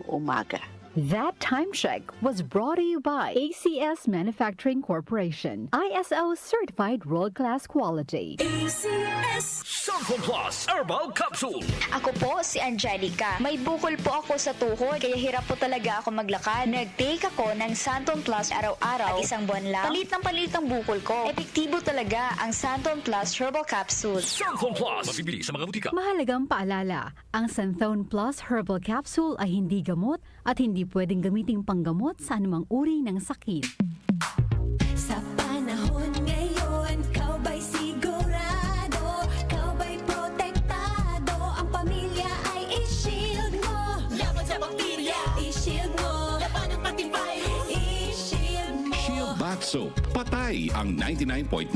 umaga. That time check was brought to you by ACS Manufacturing Corporation, ISO certified world-class quality. ACS Santon Plus Herbal Capsule. Ako po si Angelica. May bukol po ako sa tuhod, kaya hirap po talaga ako maglakad. Nag-take ako ng Santon Plus araw-araw at isang buwan lang. Palit ng bukol ko. Epektibo talaga ang Santon Plus Herbal Capsule. Santon Plus. Mabibili sa mga butika. Mahalagang paalala, ang Santhone Plus Herbal Capsule ay hindi gamot at hindi pwedeng gamiting panggamot sa anumang uri ng sakit. Sa panahon ngayon, kau ba'y sigurado? Kau ba'y protektado? Ang pamilya ay i-shield mo. Laban sa bakterya, i-shield mo. Laban ng antivirus, i-shield mo. Shield Bath Soap. Patay ang 99.9%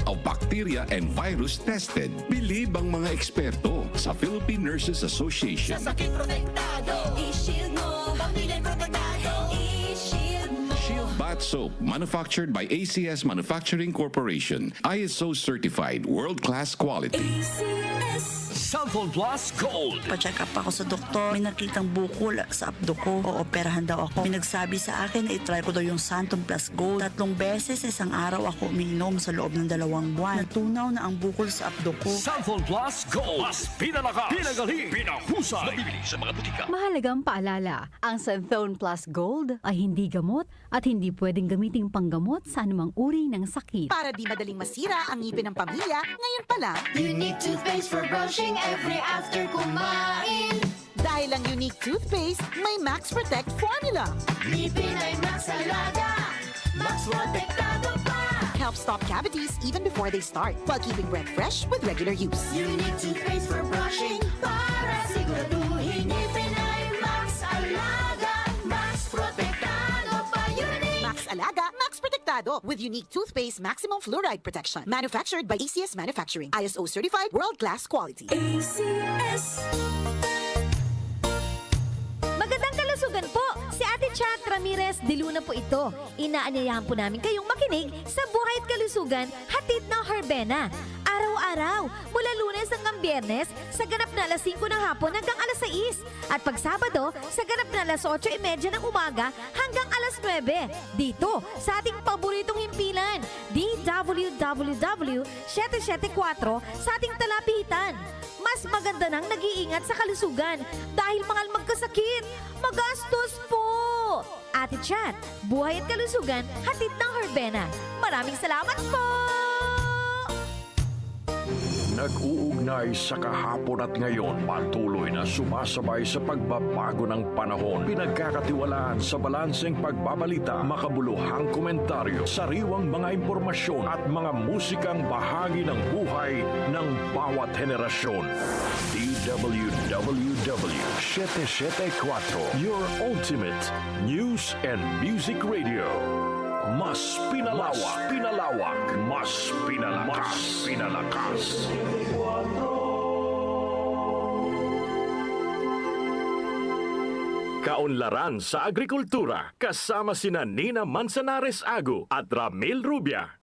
of bacteria and virus tested. Believe ang mga eksperto sa Philippine Nurses Association. Sa sakit protektado, i-shield mo. Pamilya protektado, i-shield mo. Shield Bath Soap, manufactured by ACS Manufacturing Corporation. ISO certified, world-class quality. ACS Santon Plus Gold. Pa-check up ako sa doktor. May nakitang bukol sa abdo ko. Ooperahan daw ako. May nagsabi sa akin na itry ko daw yung Santon Plus Gold. 3 beses isang araw ako umiinom sa loob ng 2 buwan. Natunaw na ang bukol sa abdo ko. Santon Plus Gold. Mas pinalakas, pinagaling, pinahusay. Mabibili sa mga butika. Mahalagang paalala, ang Santhone Plus Gold ay hindi gamot at hindi pwedeng gamiting panggamot sa anumang uri ng sakit. Para di madaling masira ang ngipin ng pamilya, ngayon pa lang, Unique toothpaste for brushing every after kumain. dahil ang unique toothpaste, may Max Protect formula. Ngipin ay Max Alaga, Max Protektado pa. Helps stop cavities even before they start, while keeping breath fresh with regular use. Unique toothpaste for brushing para siguraduhin ngipin ay Max Alaga, Max Protektado pa. Unique. Max Alaga, Max Protectado with unique toothpaste maximum fluoride protection. Manufactured by ACS Manufacturing. ISO certified world-class quality. ACS. Magandang kalusugan po! Si Ate Chat Ramirez de Luna po ito. Inaanyayahan po namin kayong makinig sa Buhay at Kalusugan, hatid ng Herbena. Araw-araw, mula Lunes hanggang Biyernes, sa ganap na alas 5 ng hapon hanggang alas 6. At pag Sabado, sa ganap na alas 8:30 ng umaga hanggang alas 9. Dito, sa ating paboritong himpilan, DWWW 774 sa ating talapitan. Mas maganda nang nag-iingat sa kalusugan dahil mahal magkasakit. Magastos po! Ate Chat, Buhay at Kalusugan, hatid ng Herbena. Maraming salamat po! Nag-uugnay sa kahapon at ngayon, patuloy na sumasabay sa pagbabago ng panahon. Pinagkakatiwalaan sa balanseng pagbabalita, makabuluhang komentaryo, sariwang mga impormasyon at mga musikang bahagi ng buhay ng bawat henerasyon. DWWW 774, your ultimate news and music radio. Mas pinalawak, mas pinalakas. Kaunlaran sa agrikultura kasama sina Nina Manzanares Agu at Ramil Rubia.